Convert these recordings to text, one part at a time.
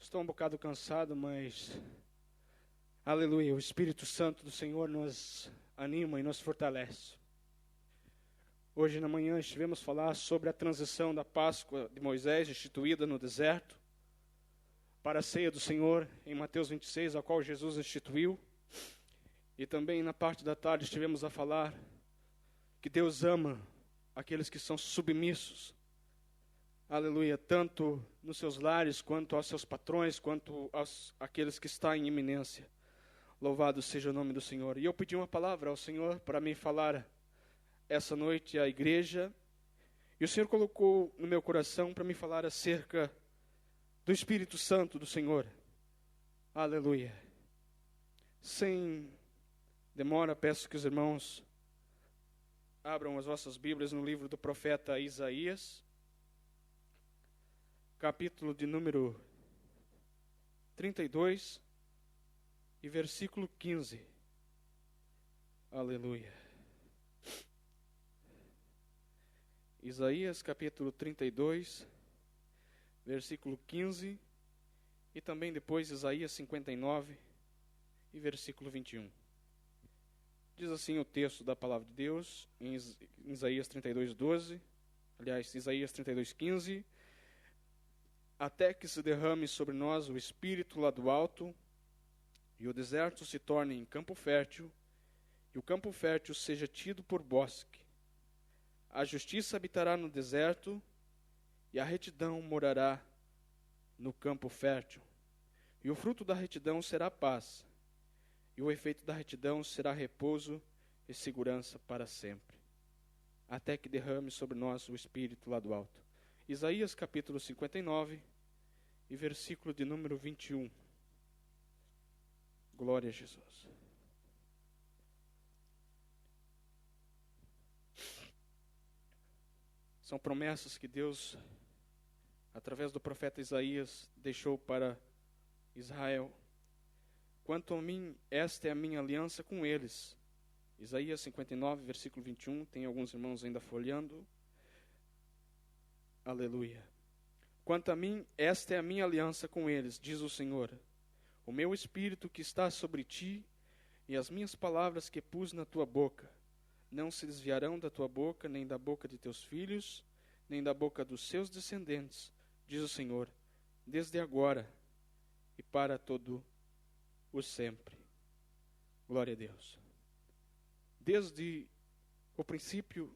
Estou um bocado cansado, mas, aleluia, o Espírito Santo do Senhor nos anima e nos fortalece. Hoje na manhã estivemos a falar sobre a transição da Páscoa de Moisés, instituída no deserto, para a ceia do Senhor, em Mateus 26, a qual Jesus instituiu. E também na parte da tarde estivemos a falar que Deus ama aqueles que são submissos. Aleluia, tanto nos seus lares, quanto aos seus patrões, quanto àqueles que estão em iminência. Louvado seja o nome do Senhor. E eu pedi uma palavra ao Senhor para me falar essa noite à igreja. E o Senhor colocou no meu coração para me falar acerca do Espírito Santo do Senhor. Aleluia. Sem demora, peço que os irmãos abram as vossas Bíblias no livro do profeta Isaías, capítulo de número 32 e versículo 15. Aleluia. Isaías capítulo 32, versículo 15, e também depois Isaías 59 e versículo 21. Diz assim o texto da palavra de Deus, em Isaías 32, 12, aliás, Isaías 32, 15, até que se derrame sobre nós o Espírito lá do alto, e o deserto se torne em campo fértil, e o campo fértil seja tido por bosque. A justiça habitará no deserto, e a retidão morará no campo fértil. E o fruto da retidão será paz, e o efeito da retidão será repouso e segurança para sempre, até que derrame sobre nós o Espírito lá do alto. Isaías capítulo 59 e versículo de número 21. Glória a Jesus. São promessas que Deus, através do profeta Isaías, deixou para Israel. Quanto a mim, esta é a minha aliança com eles. Isaías 59, versículo 21. Tem alguns irmãos ainda folheando. Aleluia. Quanto a mim, esta é a minha aliança com eles, diz o Senhor. O meu Espírito que está sobre ti e as minhas palavras que pus na tua boca não se desviarão da tua boca, nem da boca de teus filhos, nem da boca dos seus descendentes, diz o Senhor, desde agora e para todo o sempre. Glória a Deus. Desde o princípio,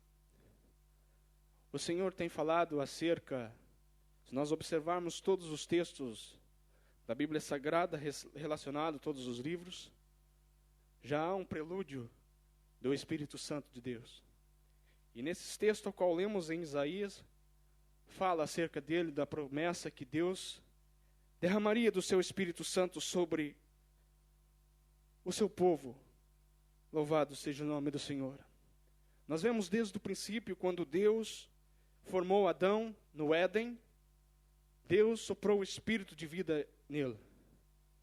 o Senhor tem falado acerca, se nós observarmos todos os textos da Bíblia Sagrada relacionados a todos os livros, já há um prelúdio do Espírito Santo de Deus. E nesses textos ao qual lemos em Isaías, fala acerca dele, da promessa que Deus derramaria do seu Espírito Santo sobre o seu povo. Louvado seja o nome do Senhor. Nós vemos desde o princípio, quando Deus formou Adão no Éden, Deus soprou o espírito de vida nele.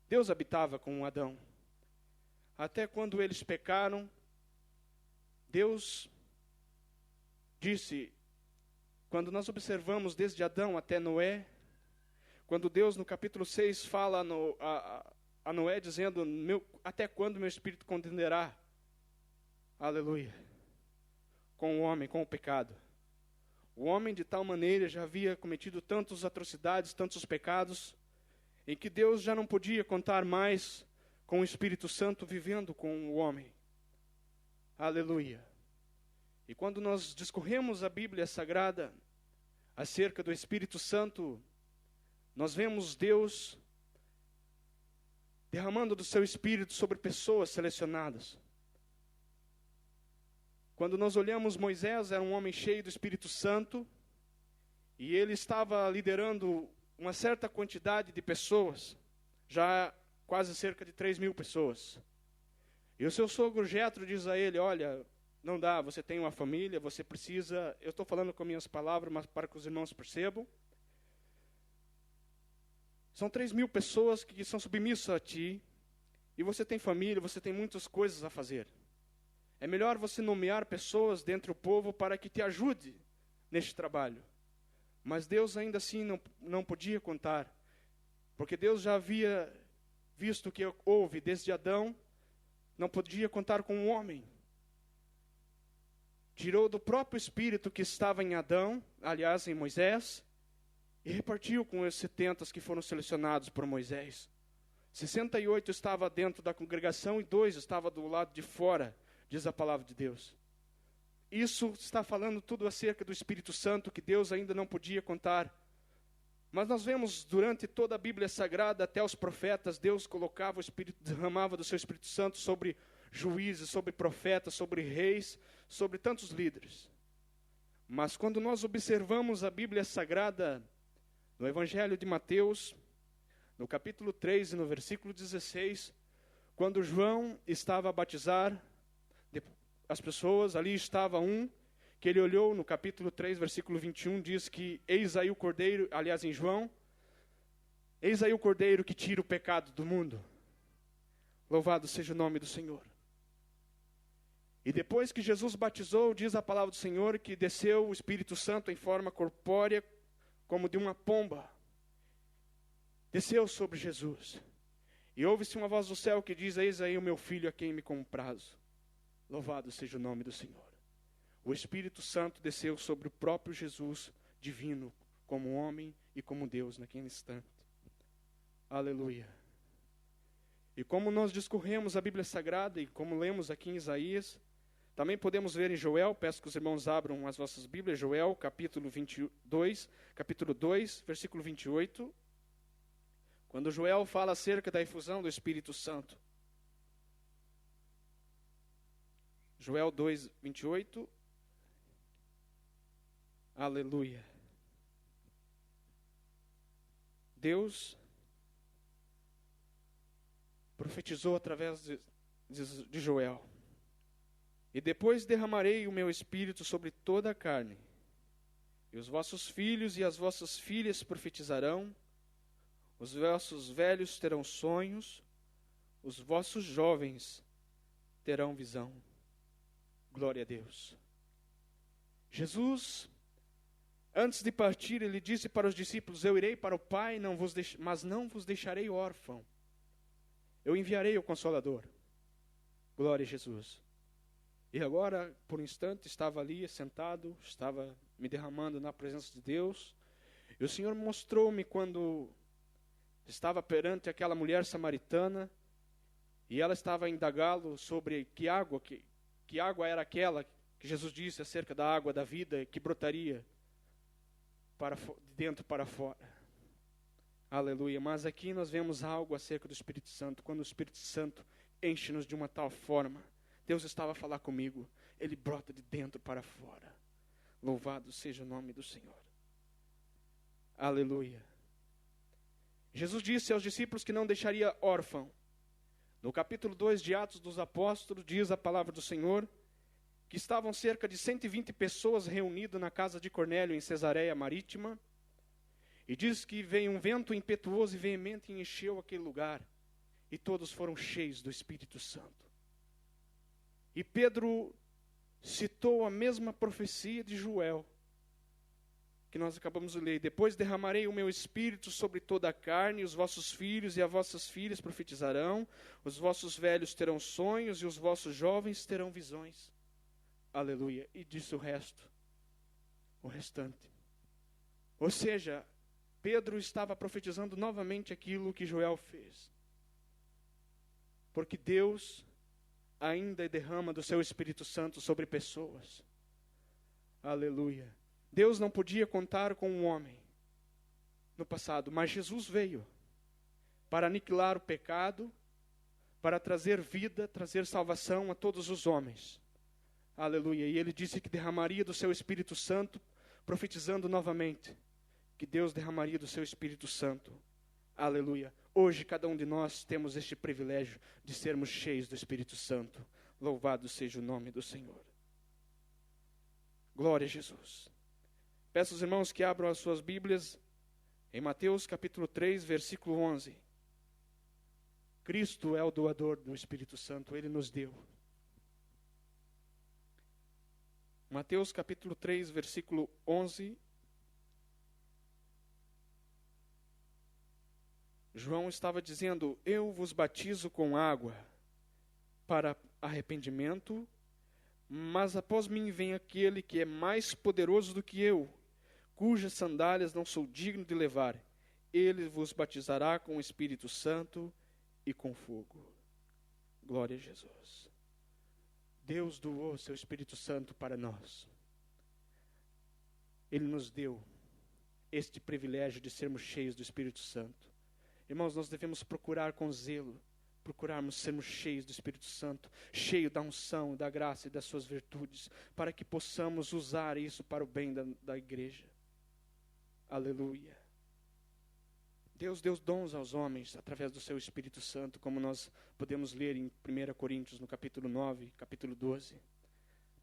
Deus habitava com Adão. Até quando eles pecaram, Deus disse, quando nós observamos desde Adão até Noé, quando Deus no capítulo 6 fala a Noé dizendo, até quando meu espírito condenará? Aleluia. Com o homem, com o pecado. O homem de tal maneira já havia cometido tantas atrocidades, tantos pecados, em que Deus já não podia contar mais com o Espírito Santo vivendo com o homem. Aleluia. E quando nós discorremos a Bíblia Sagrada acerca do Espírito Santo, nós vemos Deus derramando do seu Espírito sobre pessoas selecionadas. Quando nós olhamos Moisés, era um homem cheio do Espírito Santo, e ele estava liderando uma certa quantidade de pessoas, já quase cerca de 3.000 pessoas. E o seu sogro Jetro diz a ele, olha, não dá, você tem uma família, você precisa, eu estou falando com minhas palavras, mas para que os irmãos percebam, são 3.000 pessoas que são submissas a ti, e você tem família, você tem muitas coisas a fazer. É melhor você nomear pessoas dentre o povo para que te ajude neste trabalho. Mas Deus ainda assim não podia contar Porque Deus já havia visto que houve desde Adão, não podia contar com um homem. Tirou do próprio espírito que estava em Adão, aliás, em Moisés, e repartiu com os 70 que foram selecionados por Moisés. 68 estava dentro da congregação e 2 estavam do lado de fora, diz a palavra de Deus. Isso está falando tudo acerca do Espírito Santo, que Deus ainda não podia contar. Mas nós vemos durante toda a Bíblia Sagrada, até os profetas, Deus colocava o Espírito, derramava do seu Espírito Santo sobre juízes, sobre profetas, sobre reis, sobre tantos líderes. Mas quando nós observamos a Bíblia Sagrada, no Evangelho de Mateus, no capítulo 3 e no versículo 16, quando João estava a batizar as pessoas, ali estava um, que ele olhou no capítulo 3, versículo 21, diz que eis aí o Cordeiro, aliás em João, eis aí o Cordeiro que tira o pecado do mundo. Louvado seja o nome do Senhor. E depois que Jesus batizou, diz a palavra do Senhor que desceu o Espírito Santo em forma corpórea, como de uma pomba. Desceu sobre Jesus. E ouve-se uma voz do céu que diz, eis aí o meu filho a quem me comprazo. Louvado seja o nome do Senhor. O Espírito Santo desceu sobre o próprio Jesus, divino, como homem e como Deus naquele instante. Aleluia. E como nós discorremos a Bíblia Sagrada e como lemos aqui em Isaías, também podemos ver em Joel, peço que os irmãos abram as vossas Bíblias, Joel, capítulo 2, versículo 28, quando Joel fala acerca da efusão do Espírito Santo. Joel 2, 28. Aleluia. Deus profetizou através de Joel. E depois derramarei o meu espírito sobre toda a carne. E os vossos filhos e as vossas filhas profetizarão. Os vossos velhos terão sonhos. Os vossos jovens terão visão. Glória a Deus. Jesus, antes de partir, ele disse para os discípulos, eu irei para o Pai, mas não vos deixarei órfão. Eu enviarei o Consolador. Glória a Jesus. E agora, por um instante, estava ali sentado, estava me derramando na presença de Deus. E o Senhor mostrou-me quando estava perante aquela mulher samaritana, e ela estava a indagá-lo sobre que água era aquela que Jesus disse acerca da água da vida que brotaria de dentro para fora. Aleluia. Mas aqui nós vemos algo acerca do Espírito Santo. Quando o Espírito Santo enche-nos de uma tal forma, Deus estava a falar comigo, ele brota de dentro para fora. Louvado seja o nome do Senhor. Aleluia. Jesus disse aos discípulos que não deixaria órfão. No capítulo 2 de Atos dos Apóstolos, diz a palavra do Senhor, que estavam cerca de 120 pessoas reunidas na casa de Cornélio em Cesareia Marítima, e diz que veio um vento impetuoso e veemente e encheu aquele lugar, e todos foram cheios do Espírito Santo. E Pedro citou a mesma profecia de Joel, que nós acabamos de ler. Depois derramarei o meu espírito sobre toda a carne, os vossos filhos e as vossas filhas profetizarão, os vossos velhos terão sonhos e os vossos jovens terão visões. Aleluia. E disse o restante. Ou seja, Pedro estava profetizando novamente aquilo que Joel fez. Porque Deus ainda derrama do seu Espírito Santo sobre pessoas. Aleluia. Deus não podia contar com um homem no passado, mas Jesus veio para aniquilar o pecado, para trazer vida, trazer salvação a todos os homens. Aleluia. E ele disse que derramaria do seu Espírito Santo, profetizando novamente que Deus derramaria do seu Espírito Santo. Aleluia. Hoje cada um de nós temos este privilégio de sermos cheios do Espírito Santo. Louvado seja o nome do Senhor. Glória a Jesus. Peço aos irmãos que abram as suas Bíblias em Mateus capítulo 3, versículo 11. Cristo é o doador do Espírito Santo, Ele nos deu. Mateus capítulo 3, versículo 11. João estava dizendo: eu vos batizo com água para arrependimento, mas após mim vem aquele que é mais poderoso do que eu, cujas sandálias não sou digno de levar. Ele vos batizará com o Espírito Santo e com fogo. Glória a Jesus. Deus doou seu Espírito Santo para nós. Ele nos deu este privilégio de sermos cheios do Espírito Santo. Irmãos, nós devemos procurar com zelo, procurarmos sermos cheios do Espírito Santo, cheio da unção, da graça e das suas virtudes, para que possamos usar isso para o bem da igreja. Aleluia. Deus deu dons aos homens através do seu Espírito Santo, como nós podemos ler em 1 Coríntios, no capítulo 9, capítulo 12,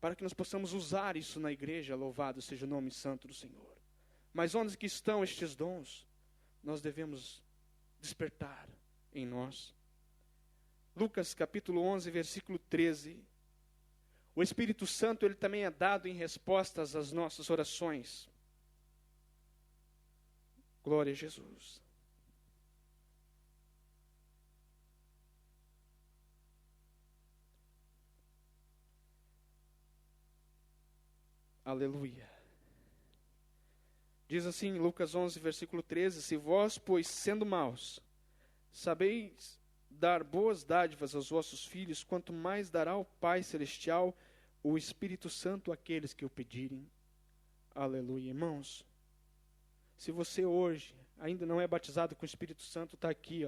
para que nós possamos usar isso na igreja. Louvado seja o nome santo do Senhor. Mas onde que estão estes dons? Nós devemos despertar em nós. Lucas capítulo 11, versículo 13. O Espírito Santo, ele também é dado em respostas às nossas orações. Glória a Jesus. Aleluia. Diz assim, Lucas 11, versículo 13: se vós, pois, sendo maus, sabeis dar boas dádivas aos vossos filhos, quanto mais dará o Pai Celestial o Espírito Santo àqueles que o pedirem. Aleluia. Irmãos, se você hoje ainda não é batizado com o Espírito Santo, está aqui,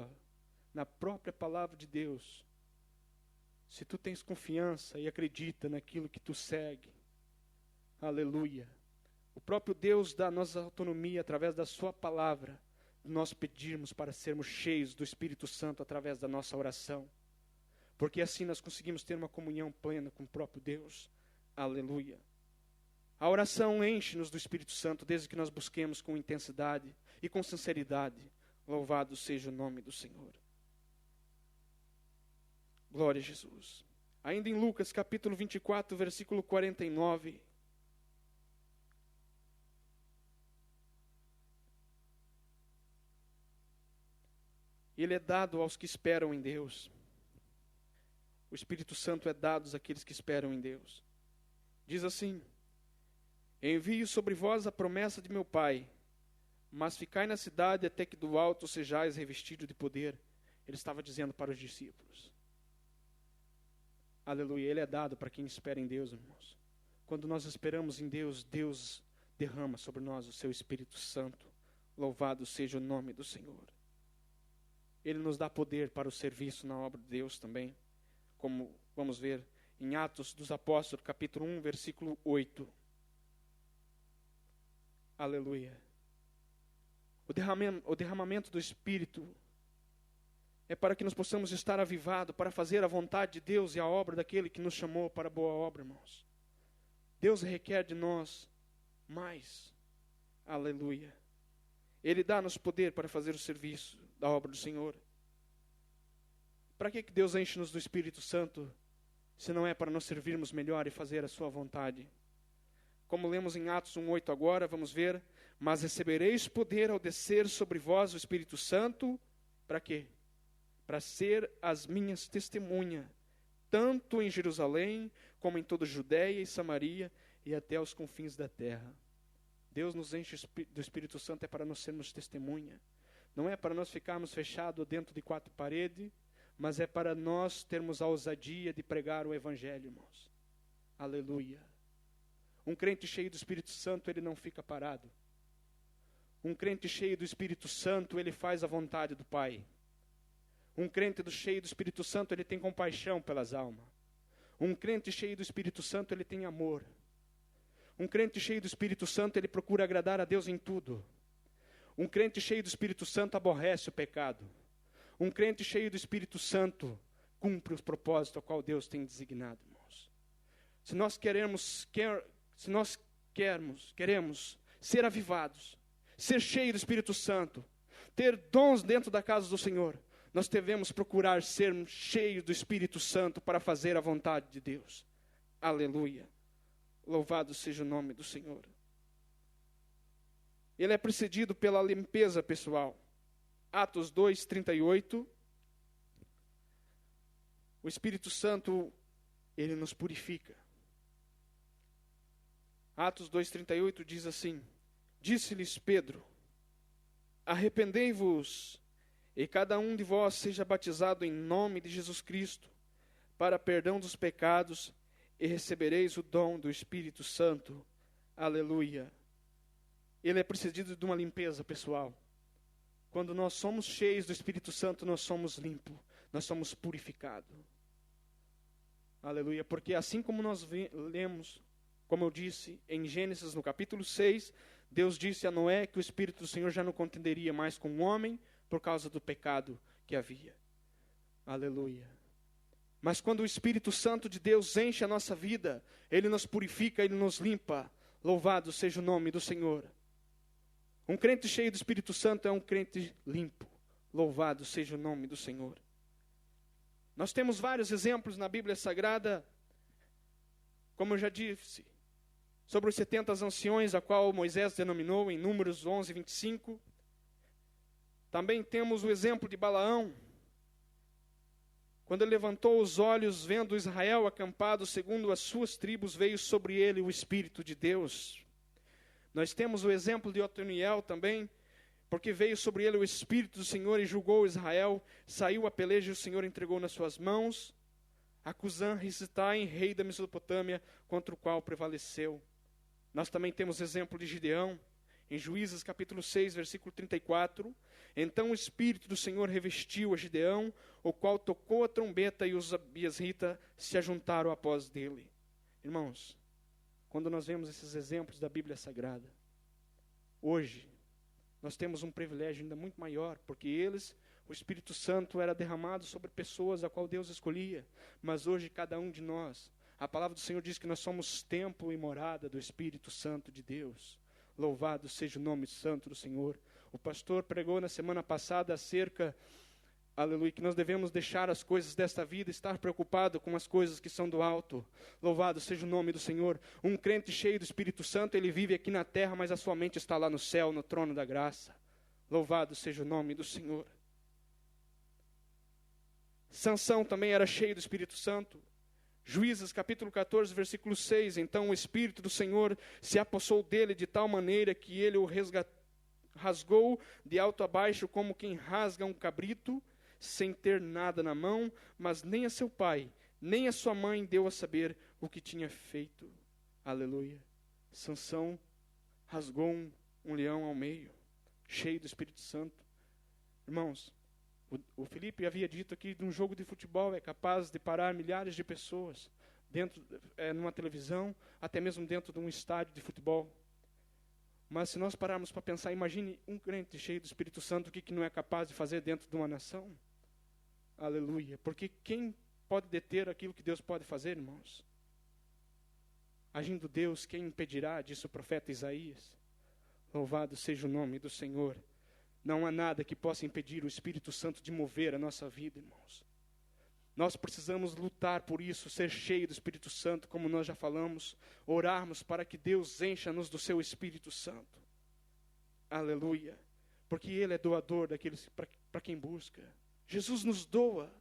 na própria palavra de Deus. Se tu tens confiança e acredita naquilo que tu segue, aleluia, o próprio Deus dá-nos autonomia através da sua palavra, nós pedirmos para sermos cheios do Espírito Santo através da nossa oração, porque assim nós conseguimos ter uma comunhão plena com o próprio Deus. Aleluia. A oração enche-nos do Espírito Santo desde que nós busquemos com intensidade e com sinceridade. Louvado seja o nome do Senhor. Glória a Jesus. Ainda em Lucas capítulo 24, versículo 49. Ele é dado aos que esperam em Deus. O Espírito Santo é dado àqueles que esperam em Deus. Diz assim: envio sobre vós a promessa de meu Pai, mas ficai na cidade até que do alto sejais revestido de poder. Ele estava dizendo para os discípulos. Aleluia. Ele é dado para quem espera em Deus, irmãos. Quando nós esperamos em Deus, Deus derrama sobre nós o seu Espírito Santo. Louvado seja o nome do Senhor. Ele nos dá poder para o serviço na obra de Deus também, como vamos ver em Atos dos Apóstolos, capítulo 1, versículo 8. Aleluia. O derramamento do Espírito é para que nós possamos estar avivados para fazer a vontade de Deus e a obra daquele que nos chamou para a boa obra, irmãos. Deus requer de nós mais. Aleluia. Ele dá-nos poder para fazer o serviço da obra do Senhor. Para que Deus enche-nos do Espírito Santo, se não é para nos servirmos melhor e fazer a sua vontade? Como lemos em Atos 1:8 agora, vamos ver: mas recebereis poder ao descer sobre vós o Espírito Santo. Para quê? Para ser as minhas testemunhas, tanto em Jerusalém, como em toda a Judeia e Samaria, e até os confins da terra. Deus nos enche do Espírito Santo é para nós sermos testemunha. Não é para nós ficarmos fechados dentro de quatro paredes, mas é para nós termos a ousadia de pregar o Evangelho, irmãos. Aleluia. Um crente cheio do Espírito Santo, ele não fica parado. Um crente cheio do Espírito Santo, ele faz a vontade do Pai. Um crente cheio do Espírito Santo, ele tem compaixão pelas almas. Um crente cheio do Espírito Santo, ele tem amor. Um crente cheio do Espírito Santo, ele procura agradar a Deus em tudo. Um crente cheio do Espírito Santo aborrece o pecado. Um crente cheio do Espírito Santo cumpre os propósitos ao qual Deus tem designado, irmãos. Se nós queremos ser avivados, ser cheios do Espírito Santo, ter dons dentro da casa do Senhor, nós devemos procurar ser cheios do Espírito Santo para fazer a vontade de Deus. Aleluia. Louvado seja o nome do Senhor. Ele é precedido pela limpeza pessoal. Atos 2:38, o Espírito Santo, ele nos purifica. Atos 2:38 diz assim: disse-lhes Pedro: arrependei-vos, e cada um de vós seja batizado em nome de Jesus Cristo, para perdão dos pecados, e recebereis o dom do Espírito Santo. Aleluia. Ele é precedido de uma limpeza pessoal. Quando nós somos cheios do Espírito Santo, nós somos limpos, nós somos purificados. Aleluia. Porque assim como nós lemos, como eu disse, em Gênesis, no capítulo 6, Deus disse a Noé que o Espírito do Senhor já não contenderia mais com o homem por causa do pecado que havia. Aleluia. Mas quando o Espírito Santo de Deus enche a nossa vida, Ele nos purifica, Ele nos limpa. Louvado seja o nome do Senhor. Um crente cheio do Espírito Santo é um crente limpo. Louvado seja o nome do Senhor. Nós temos vários exemplos na Bíblia Sagrada, como eu já disse, sobre os 70 anciões, a qual Moisés denominou em Números 11:25. Também temos o exemplo de Balaão, quando ele levantou os olhos, vendo Israel acampado segundo as suas tribos, veio sobre ele o Espírito de Deus. Nós temos o exemplo de Otoniel também, porque veio sobre ele o Espírito do Senhor e julgou Israel, saiu a peleja e o Senhor entregou nas suas mãos a Cusã-Risitaim, rei da Mesopotâmia, contra o qual prevaleceu. Nós também temos exemplo de Gideão, em Juízes capítulo 6, versículo 34. Então o Espírito do Senhor revestiu a Gideão, o qual tocou a trombeta, e os abiesritas se ajuntaram após dele. Irmãos, quando nós vemos esses exemplos da Bíblia Sagrada, hoje, nós temos um privilégio ainda muito maior, porque o Espírito Santo era derramado sobre pessoas a qual Deus escolhia, mas hoje cada um de nós, a palavra do Senhor diz que nós somos templo e morada do Espírito Santo de Deus. Louvado seja o nome santo do Senhor. O pastor pregou na semana passada acerca, aleluia, que nós devemos deixar as coisas desta vida, estar preocupado com as coisas que são do alto. Louvado seja o nome do Senhor. Um crente cheio do Espírito Santo, ele vive aqui na terra, mas a sua mente está lá no céu, no trono da graça. Louvado seja o nome do Senhor. Sansão também era cheio do Espírito Santo. Juízes capítulo 14, versículo 6. Então o Espírito do Senhor se apossou dele de tal maneira que ele o rasgou de alto a baixo, como quem rasga um cabrito, sem ter nada na mão, mas nem a seu pai, nem a sua mãe deu a saber o que tinha feito. Aleluia. Sansão rasgou um leão ao meio, cheio do Espírito Santo. Irmãos, o Felipe havia dito aqui de um jogo de futebol é capaz de parar milhares de pessoas dentro, numa televisão, até mesmo dentro de um estádio de futebol. Mas se nós pararmos para pensar, imagine um crente cheio do Espírito Santo, o que não é capaz de fazer dentro de uma nação? Aleluia. Porque quem pode deter aquilo que Deus pode fazer, irmãos? Agindo Deus, quem impedirá? Disse o profeta Isaías. Louvado seja o nome do Senhor. Não há nada que possa impedir o Espírito Santo de mover a nossa vida, irmãos. Nós precisamos lutar por isso, ser cheio do Espírito Santo, como nós já falamos, orarmos para que Deus encha-nos do seu Espírito Santo. Aleluia. Porque Ele é doador daqueles para quem busca. Jesus nos doa.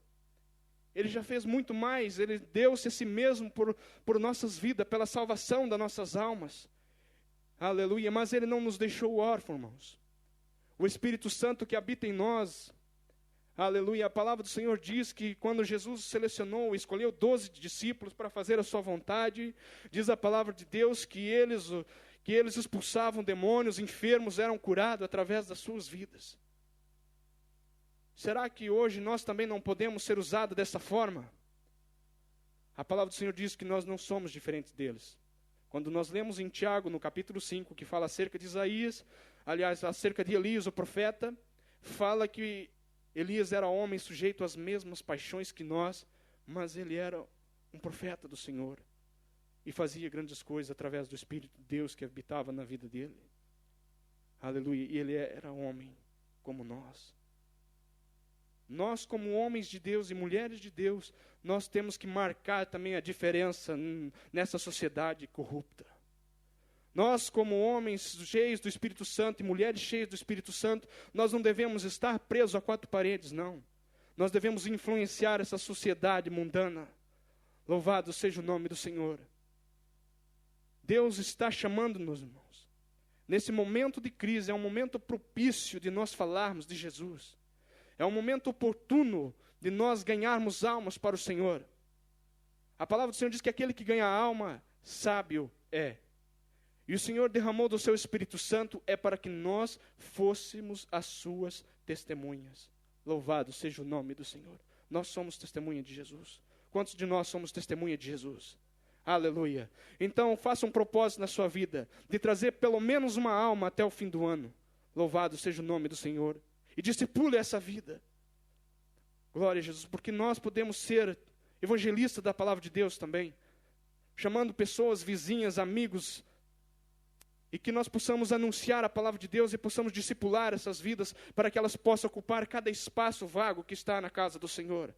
Ele já fez muito mais, Ele deu-se a si mesmo por nossas vidas, pela salvação das nossas almas. Aleluia. Mas Ele não nos deixou órfãos, irmãos. O Espírito Santo que habita em nós, aleluia, a palavra do Senhor diz que quando Jesus selecionou, escolheu 12 discípulos para fazer a sua vontade, diz a palavra de Deus que eles expulsavam demônios, enfermos eram curados através das suas vidas. Será que hoje nós também não podemos ser usados dessa forma? A palavra do Senhor diz que nós não somos diferentes deles. Quando nós lemos em Tiago, no capítulo 5, que fala acerca de Isaías, aliás, acerca de Elias, o profeta, fala que Elias era homem sujeito às mesmas paixões que nós, mas ele era um profeta do Senhor e fazia grandes coisas através do Espírito de Deus que habitava na vida dele. Aleluia. E ele era homem como nós. Nós, como homens de Deus e mulheres de Deus, nós temos que marcar também a diferença nessa sociedade corrupta. Nós, como homens cheios do Espírito Santo e mulheres cheias do Espírito Santo, nós não devemos estar presos a quatro paredes, não. Nós devemos influenciar essa sociedade mundana. Louvado seja o nome do Senhor. Deus está chamando-nos, irmãos. Nesse momento de crise, é um momento propício de nós falarmos de Jesus. É um momento oportuno de nós ganharmos almas para o Senhor. A palavra do Senhor diz que aquele que ganha a alma, sábio é. E o Senhor derramou do seu Espírito Santo é para que nós fôssemos as suas testemunhas. Louvado seja o nome do Senhor. Nós somos testemunha de Jesus. Quantos de nós somos testemunha de Jesus? Aleluia. Então, faça um propósito na sua vida de trazer pelo menos uma alma até o fim do ano. Louvado seja o nome do Senhor. E discipule essa vida. Glória a Jesus, porque nós podemos ser evangelistas da palavra de Deus também. Chamando pessoas, vizinhas, amigos, e que nós possamos anunciar a palavra de Deus e possamos discipular essas vidas para que elas possam ocupar cada espaço vago que está na casa do Senhor.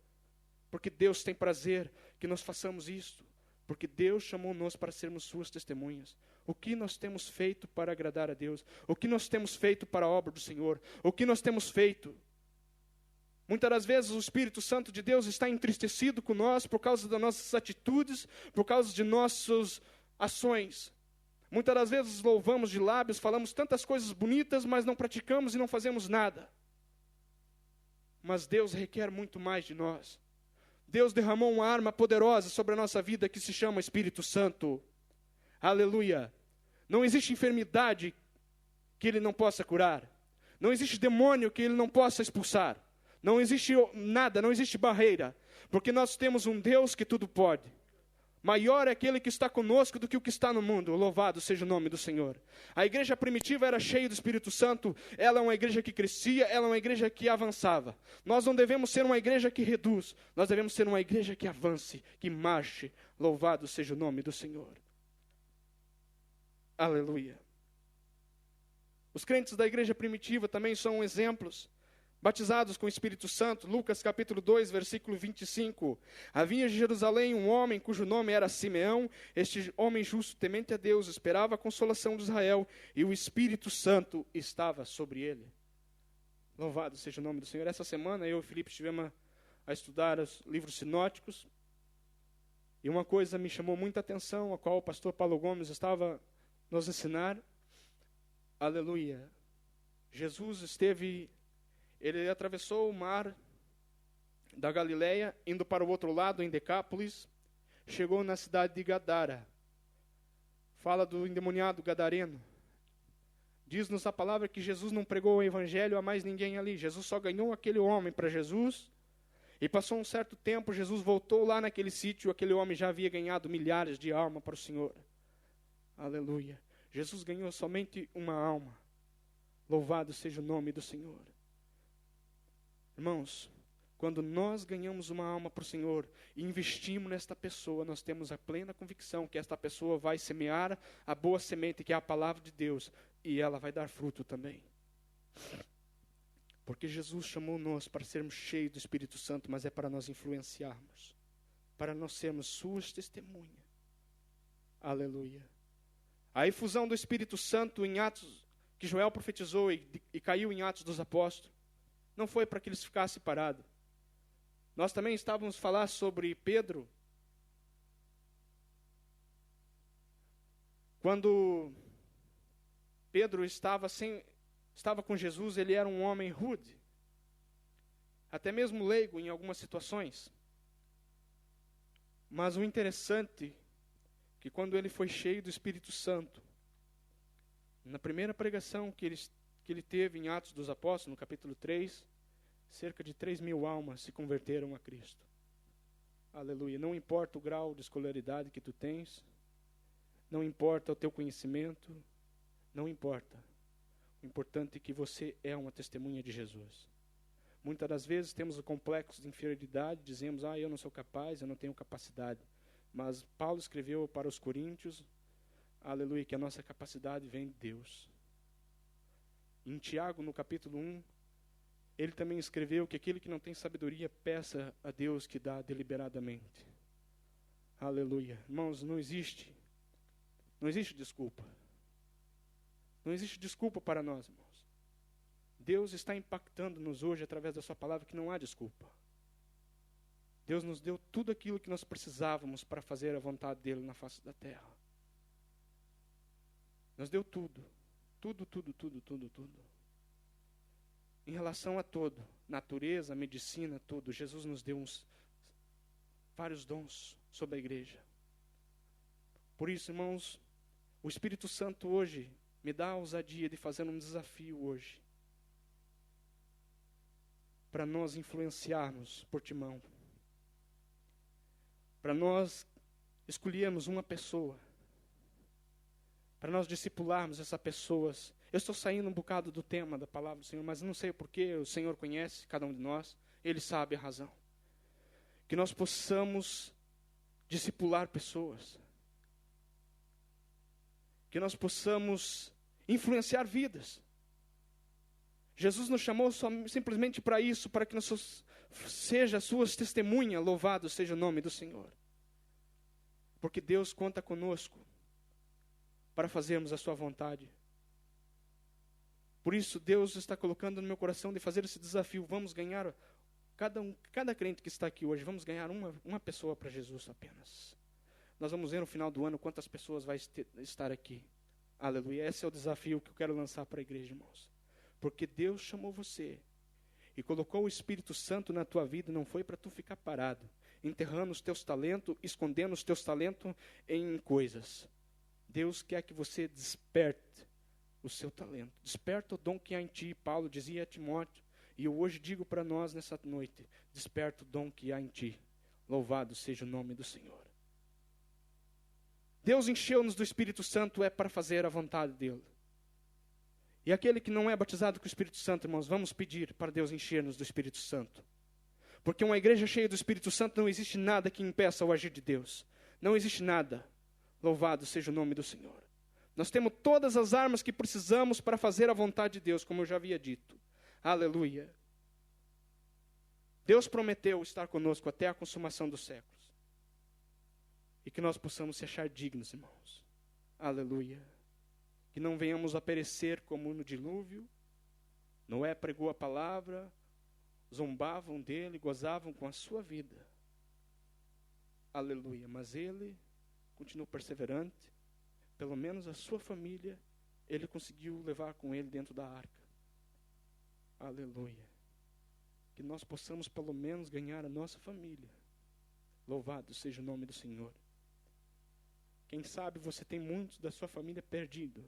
Porque Deus tem prazer que nós façamos isto. Porque Deus chamou-nos para sermos suas testemunhas. O que nós temos feito para agradar a Deus? O que nós temos feito para a obra do Senhor? O que nós temos feito? Muitas das vezes o Espírito Santo de Deus está entristecido com nós por causa das nossas atitudes, por causa de nossas ações. Muitas das vezes louvamos de lábios, falamos tantas coisas bonitas, mas não praticamos e não fazemos nada. Mas Deus requer muito mais de nós. Deus derramou uma arma poderosa sobre a nossa vida que se chama Espírito Santo. Aleluia. Não existe enfermidade que Ele não possa curar. Não existe demônio que Ele não possa expulsar. Não existe nada, não existe barreira. Porque nós temos um Deus que tudo pode. Maior é aquele que está conosco do que o que está no mundo. Louvado seja o nome do Senhor. A igreja primitiva era cheia do Espírito Santo. Ela é uma igreja que crescia, ela é uma igreja que avançava. Nós não devemos ser uma igreja que reduz. Nós devemos ser uma igreja que avance, que marche. Louvado seja o nome do Senhor. Aleluia. Os crentes da igreja primitiva também são exemplos. Batizados com o Espírito Santo, Lucas capítulo 2, versículo 25. Havia em Jerusalém um homem cujo nome era Simeão. Este homem justo, temente a Deus, esperava a consolação de Israel, e o Espírito Santo estava sobre ele. Louvado seja o nome do Senhor. Essa semana eu e o Felipe estivemos a estudar os livros sinóticos, e uma coisa me chamou muita atenção, a qual o pastor Paulo Gomes estava nos ensinar. Aleluia. Jesus ele atravessou o mar da Galileia, indo para o outro lado, em Decápolis, chegou na cidade de Gadara. Fala do endemoniado gadareno. Diz-nos a palavra que Jesus não pregou o evangelho a mais ninguém ali. Jesus só ganhou aquele homem para Jesus. E passou um certo tempo, Jesus voltou lá naquele sítio, aquele homem já havia ganhado milhares de almas para o Senhor. Aleluia. Jesus ganhou somente uma alma. Louvado seja o nome do Senhor. Irmãos, quando nós ganhamos uma alma para o Senhor e investimos nesta pessoa, nós temos a plena convicção que esta pessoa vai semear a boa semente, que é a palavra de Deus, e ela vai dar fruto também. Porque Jesus chamou-nos para sermos cheios do Espírito Santo, mas é para nós influenciarmos, para nós sermos suas testemunhas. Aleluia. A efusão do Espírito Santo em Atos, que Joel profetizou e caiu em Atos dos Apóstolos, não foi para que eles ficassem parados. Nós também estávamos a falar sobre Pedro. Quando Pedro estava com Jesus, ele era um homem rude. Até mesmo leigo em algumas situações. Mas o interessante é que quando ele foi cheio do Espírito Santo, na primeira pregação que ele teve em Atos dos Apóstolos, no capítulo 3, cerca de 3.000 almas se converteram a Cristo. Aleluia. Não importa o grau de escolaridade que tu tens, não importa o teu conhecimento, não importa. O importante é que você é uma testemunha de Jesus. Muitas das vezes temos o complexo de inferioridade, dizemos, eu não sou capaz, eu não tenho capacidade. Mas Paulo escreveu para os Coríntios, aleluia, que a nossa capacidade vem de Deus. Em Tiago, no capítulo 1, ele também escreveu que aquele que não tem sabedoria, peça a Deus que dá deliberadamente. Aleluia. Irmãos, não existe desculpa. Não existe desculpa para nós, irmãos. Deus está impactando-nos hoje através da sua palavra que não há desculpa. Deus nos deu tudo aquilo que nós precisávamos para fazer a vontade dele na face da terra. Nos deu tudo. Tudo. Em relação a todo, natureza, medicina, tudo, Jesus nos deu vários dons sobre a igreja. Por isso, irmãos, o Espírito Santo hoje me dá a ousadia de fazer um desafio hoje, para nós influenciarmos Portimão, para nós escolhermos uma pessoa, para nós discipularmos essas pessoas. Eu estou saindo um bocado do tema da palavra do Senhor, mas não sei o porquê, o Senhor conhece cada um de nós, Ele sabe a razão. Que nós possamos discipular pessoas, que nós possamos influenciar vidas. Jesus nos chamou simplesmente para isso, para que nós seja suas testemunhas, louvado seja o nome do Senhor. Porque Deus conta conosco para fazermos a sua vontade. Por isso Deus está colocando no meu coração de fazer esse desafio. Vamos ganhar, cada crente que está aqui hoje, vamos ganhar uma pessoa para Jesus apenas. Nós vamos ver no final do ano quantas pessoas vai estar aqui. Aleluia. Esse é o desafio que eu quero lançar para a igreja, irmãos. Porque Deus chamou você e colocou o Espírito Santo na tua vida, não foi para tu ficar parado, enterrando os teus talentos, escondendo os teus talentos em coisas. Deus quer que você desperte o seu talento. Desperta o dom que há em ti, Paulo dizia a Timóteo. E eu hoje digo para nós nessa noite, desperta o dom que há em ti. Louvado seja o nome do Senhor. Deus encheu-nos do Espírito Santo é para fazer a vontade dele. E aquele que não é batizado com o Espírito Santo, irmãos, vamos pedir para Deus encher-nos do Espírito Santo. Porque uma igreja cheia do Espírito Santo não existe nada que impeça o agir de Deus. Não existe nada. Louvado seja o nome do Senhor. Nós temos todas as armas que precisamos para fazer a vontade de Deus, como eu já havia dito. Aleluia. Deus prometeu estar conosco até a consumação dos séculos. E que nós possamos se achar dignos, irmãos. Aleluia. Que não venhamos a perecer como no dilúvio. Noé pregou a palavra, zombavam dele, gozavam com a sua vida. Aleluia. Mas ele continuou perseverante. Pelo menos a sua família, ele conseguiu levar com ele dentro da arca. Aleluia. Que nós possamos pelo menos ganhar a nossa família. Louvado seja o nome do Senhor. Quem sabe você tem muitos da sua família perdido.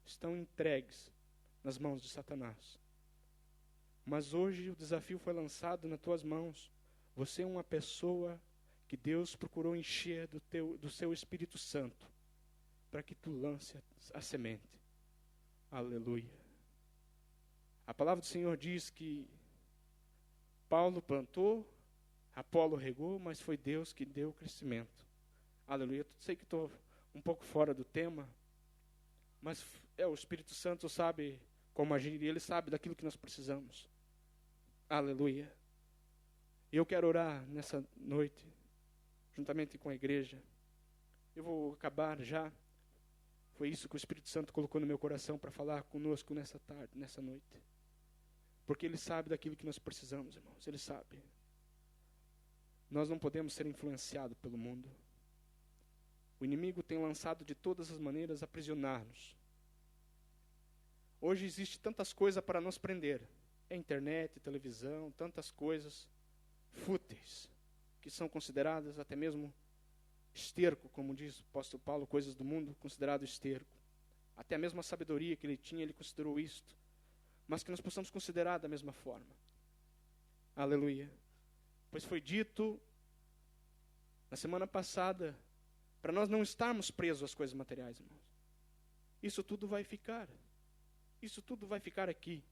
Estão entregues nas mãos de Satanás. Mas hoje o desafio foi lançado nas tuas mãos. Você é uma pessoa que Deus procurou encher do seu Espírito Santo, para que tu lance a semente. Aleluia. A palavra do Senhor diz que Paulo plantou, Apolo regou, mas foi Deus que deu o crescimento. Aleluia. Eu sei que estou um pouco fora do tema, mas o Espírito Santo sabe como agir e Ele sabe daquilo que nós precisamos. Aleluia. E eu quero orar nessa noite, juntamente com a igreja. Eu vou acabar já. Foi isso que o Espírito Santo colocou no meu coração para falar conosco nessa tarde, nessa noite. Porque Ele sabe daquilo que nós precisamos, irmãos. Ele sabe. Nós não podemos ser influenciados pelo mundo. O inimigo tem lançado de todas as maneiras a aprisionar-nos. Hoje existe tantas coisas para nos prender. É internet, televisão, tantas coisas fúteis, que são consideradas até mesmo esterco, como diz o apóstolo Paulo, coisas do mundo considerado esterco. Até mesmo a sabedoria que ele tinha, ele considerou isto. Mas que nós possamos considerar da mesma forma. Aleluia. Pois foi dito na semana passada, para nós não estarmos presos às coisas materiais, irmãos. Isso tudo vai ficar. Isso tudo vai ficar aqui.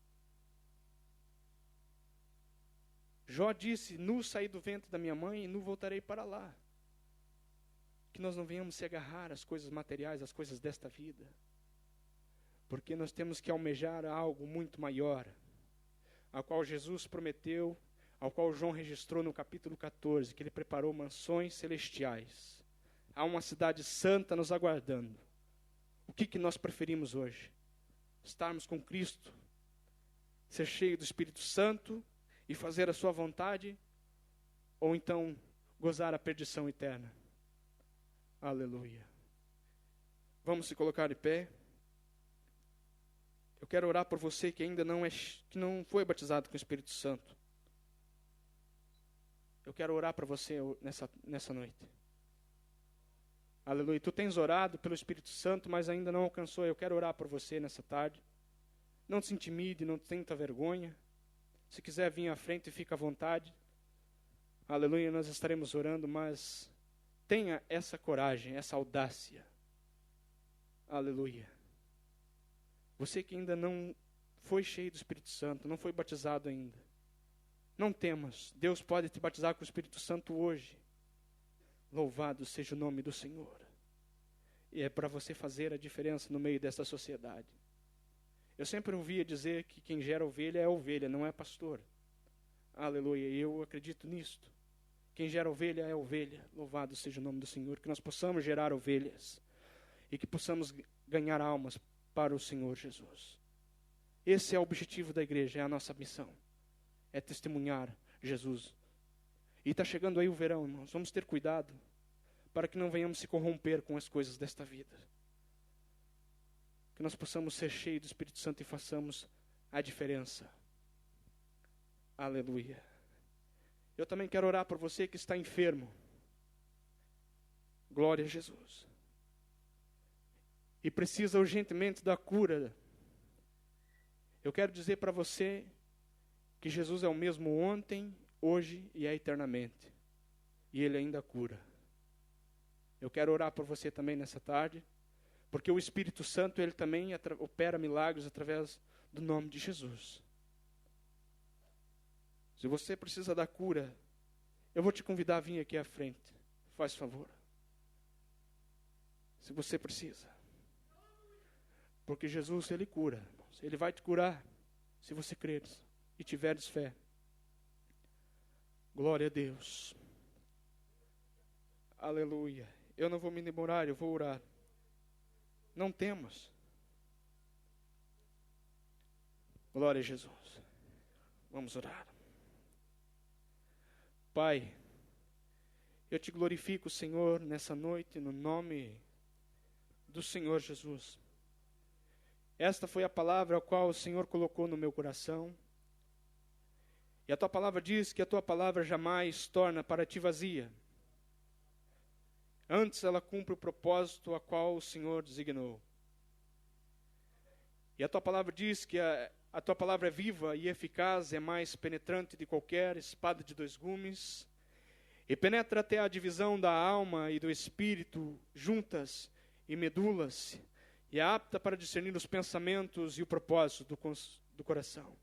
Jó disse, nu saí do ventre da minha mãe e nu voltarei para lá. Que nós não venhamos se agarrar às coisas materiais, às coisas desta vida. Porque nós temos que almejar algo muito maior, ao qual Jesus prometeu, ao qual João registrou no capítulo 14, que ele preparou mansões celestiais. Há uma cidade santa nos aguardando. O que nós preferimos hoje? estarmos com Cristo, ser cheio do Espírito Santo e fazer a sua vontade, ou então gozar a perdição eterna. Aleluia. Vamos se colocar de pé. Eu quero orar por você que ainda que não foi batizado com o Espírito Santo. Eu quero orar para você nessa noite. Aleluia. Tu tens orado pelo Espírito Santo, mas ainda não alcançou. Eu quero orar por você nessa tarde. Não se intimide, não sinta vergonha. Se quiser vir à frente, fica à vontade. Aleluia, nós estaremos orando, mas tenha essa coragem, essa audácia. Aleluia. Você que ainda não foi cheio do Espírito Santo, não foi batizado ainda, não temas. Deus pode te batizar com o Espírito Santo hoje. Louvado seja o nome do Senhor. E é para você fazer a diferença no meio dessa sociedade. Eu sempre ouvia dizer que quem gera ovelha é ovelha, não é pastor. Aleluia, e eu acredito nisto. Quem gera ovelha é ovelha. Louvado seja o nome do Senhor. Que nós possamos gerar ovelhas e que possamos ganhar almas para o Senhor Jesus. Esse é o objetivo da igreja, é a nossa missão. É testemunhar Jesus. E está chegando aí o verão, irmãos. Vamos ter cuidado para que não venhamos se corromper com as coisas desta vida. Que nós possamos ser cheios do Espírito Santo e façamos a diferença. Aleluia. Eu também quero orar por você que está enfermo. Glória a Jesus. E precisa urgentemente da cura. Eu quero dizer para você que Jesus é o mesmo ontem, hoje e eternamente. E Ele ainda cura. Eu quero orar por você também nessa tarde, porque o Espírito Santo, Ele também opera milagres através do nome de Jesus. Se você precisa da cura, eu vou te convidar a vir aqui à frente. Faz favor. Se você precisa. Porque Jesus, Ele cura. Ele vai te curar, se você creres e tiveres fé. Glória a Deus. Aleluia. Eu não vou me demorar, eu vou orar. Não temas. Glória a Jesus. Vamos orar. Pai, eu te glorifico, Senhor, nessa noite, no nome do Senhor Jesus. Esta foi a palavra a qual o Senhor colocou no meu coração. E a tua palavra diz que a tua palavra jamais torna para ti vazia. Antes ela cumpre o propósito a qual o Senhor designou. E a tua palavra diz que a tua palavra é viva e eficaz, é mais penetrante de qualquer espada de dois gumes, e penetra até a divisão da alma e do espírito, juntas e medulas, e é apta para discernir os pensamentos e o propósito do coração.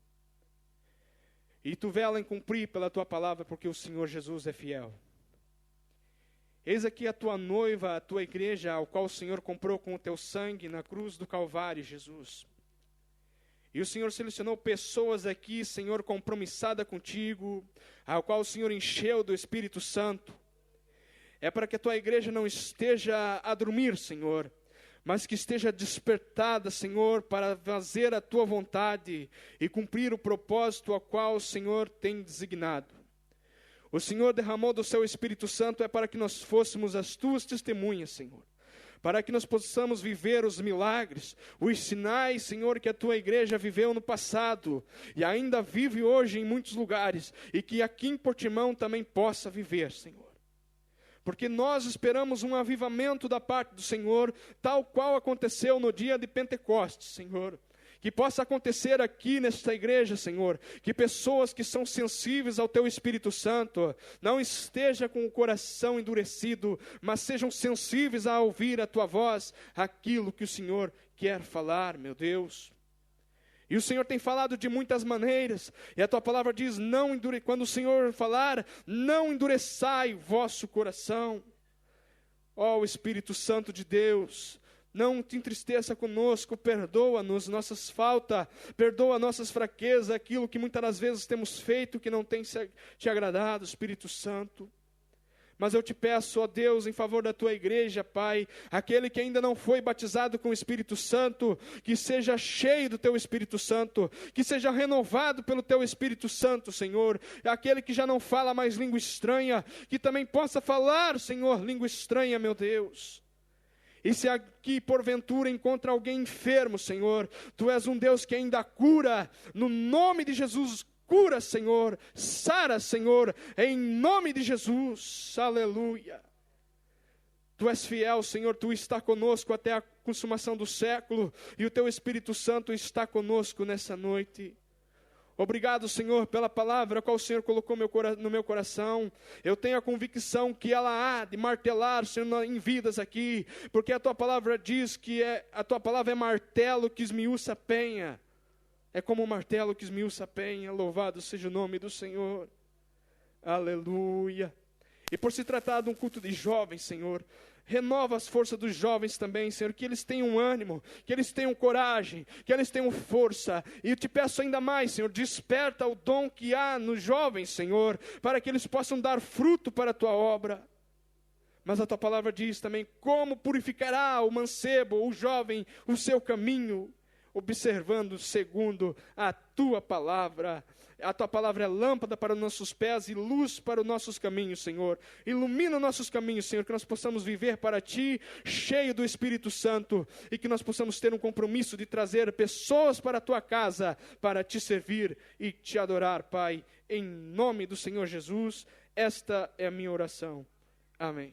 E tu vela em cumprir pela tua palavra, porque o Senhor Jesus é fiel. Eis aqui a tua noiva, a tua igreja, ao qual o Senhor comprou com o teu sangue na cruz do Calvário, Jesus. E o Senhor selecionou pessoas aqui, Senhor, compromissada contigo, ao qual o Senhor encheu do Espírito Santo. É para que a tua igreja não esteja a dormir, Senhor, mas que esteja despertada, Senhor, para fazer a tua vontade e cumprir o propósito ao qual o Senhor tem designado. O Senhor derramou do seu Espírito Santo é para que nós fôssemos as tuas testemunhas, Senhor. Para que nós possamos viver os milagres, os sinais, Senhor, que a tua igreja viveu no passado e ainda vive hoje em muitos lugares, e que aqui em Portimão também possa viver, Senhor. Porque nós esperamos um avivamento da parte do Senhor, tal qual aconteceu no dia de Pentecostes, Senhor. Que possa acontecer aqui nesta igreja, Senhor, que pessoas que são sensíveis ao Teu Espírito Santo, não estejam com o coração endurecido, mas sejam sensíveis a ouvir a Tua voz, aquilo que o Senhor quer falar, meu Deus. E o Senhor tem falado de muitas maneiras, e a Tua palavra diz, quando o Senhor falar, não endureçai o vosso coração. Ó Espírito Santo de Deus, não te entristeça conosco, perdoa-nos nossas faltas, perdoa nossas fraquezas, aquilo que muitas das vezes temos feito que não tem te agradado, Espírito Santo. Mas eu te peço, ó Deus, em favor da tua igreja, Pai, aquele que ainda não foi batizado com o Espírito Santo, que seja cheio do teu Espírito Santo, que seja renovado pelo teu Espírito Santo, Senhor. Aquele que já não fala mais língua estranha, que também possa falar, Senhor, língua estranha, meu Deus. E se aqui porventura encontra alguém enfermo, Senhor, tu és um Deus que ainda cura, no nome de Jesus. Cura, Senhor, sara, Senhor, em nome de Jesus, aleluia. Tu és fiel, Senhor, tu está conosco até a consumação do século, e o teu Espírito Santo está conosco nessa noite. Obrigado, Senhor, pela palavra qual o Senhor colocou no meu coração. Eu tenho a convicção que ela há de martelar, Senhor, em vidas aqui, porque a tua palavra diz que a tua palavra é martelo que esmiuça a penha. É como um martelo que esmiuça a penha, louvado seja o nome do Senhor, aleluia. E por se tratar de um culto de jovens, Senhor, renova as forças dos jovens também, Senhor, que eles tenham ânimo, que eles tenham coragem, que eles tenham força. E eu te peço ainda mais, Senhor, desperta o dom que há nos jovens, Senhor, para que eles possam dar fruto para a tua obra. Mas a tua palavra diz também, como purificará o mancebo, o jovem, o seu caminho, observando segundo a tua palavra. A tua palavra é lâmpada para os nossos pés e luz para os nossos caminhos, Senhor. Ilumina os nossos caminhos, Senhor, que nós possamos viver para ti, cheio do Espírito Santo, e que nós possamos ter um compromisso de trazer pessoas para a tua casa, para te servir e te adorar, Pai. Em nome do Senhor Jesus, esta é a minha oração. Amém.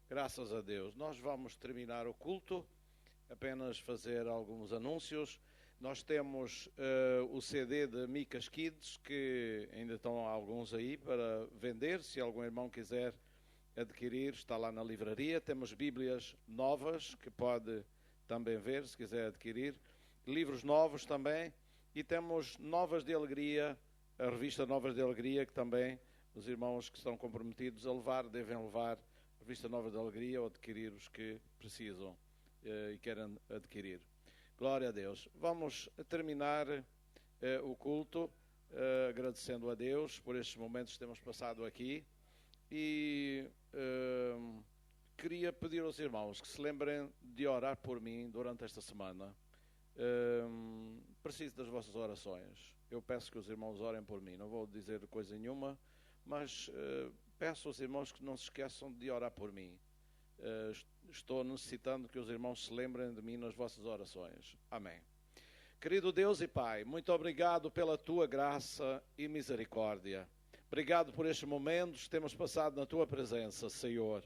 Graças a Deus. Nós vamos terminar o culto, apenas fazer alguns anúncios. Nós temos o CD de Micas Kids, que ainda estão alguns aí para vender. Se algum irmão quiser adquirir, está lá na livraria. Temos Bíblias novas, que pode também ver, se quiser adquirir. Livros novos também. E temos Novas de Alegria, a revista Novas de Alegria, que também os irmãos que estão comprometidos a levar, devem levar revista Nova de Alegria ou adquirir os que precisam e querem adquirir. Glória a Deus. Vamos terminar o culto agradecendo a Deus por estes momentos que temos passado aqui e queria pedir aos irmãos que se lembrem de orar por mim durante esta semana. Preciso das vossas orações. Eu peço que os irmãos orem por mim. Não vou dizer coisa nenhuma, mas peço aos irmãos que não se esqueçam de orar por mim. Estou necessitando que os irmãos se lembrem de mim nas vossas orações. Amém. Querido Deus e Pai, muito obrigado pela Tua graça e misericórdia. Obrigado por estes momentos que temos passado na Tua presença, Senhor.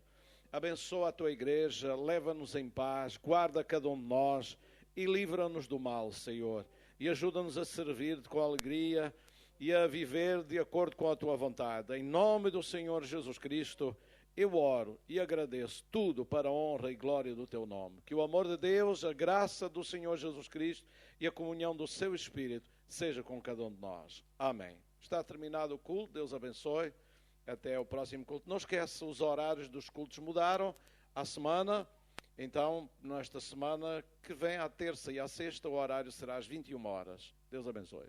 Abençoa a Tua igreja, leva-nos em paz, guarda cada um de nós e livra-nos do mal, Senhor. E ajuda-nos a servir-te com alegria e a viver de acordo com a Tua vontade. Em nome do Senhor Jesus Cristo, eu oro e agradeço tudo para a honra e glória do Teu nome. Que o amor de Deus, a graça do Senhor Jesus Cristo e a comunhão do Seu Espírito seja com cada um de nós. Amém. Está terminado o culto, Deus abençoe. Até o próximo culto. Não esqueça, os horários dos cultos mudaram à semana. Então, nesta semana que vem, à terça e à sexta, o horário será às 21 horas. Deus abençoe.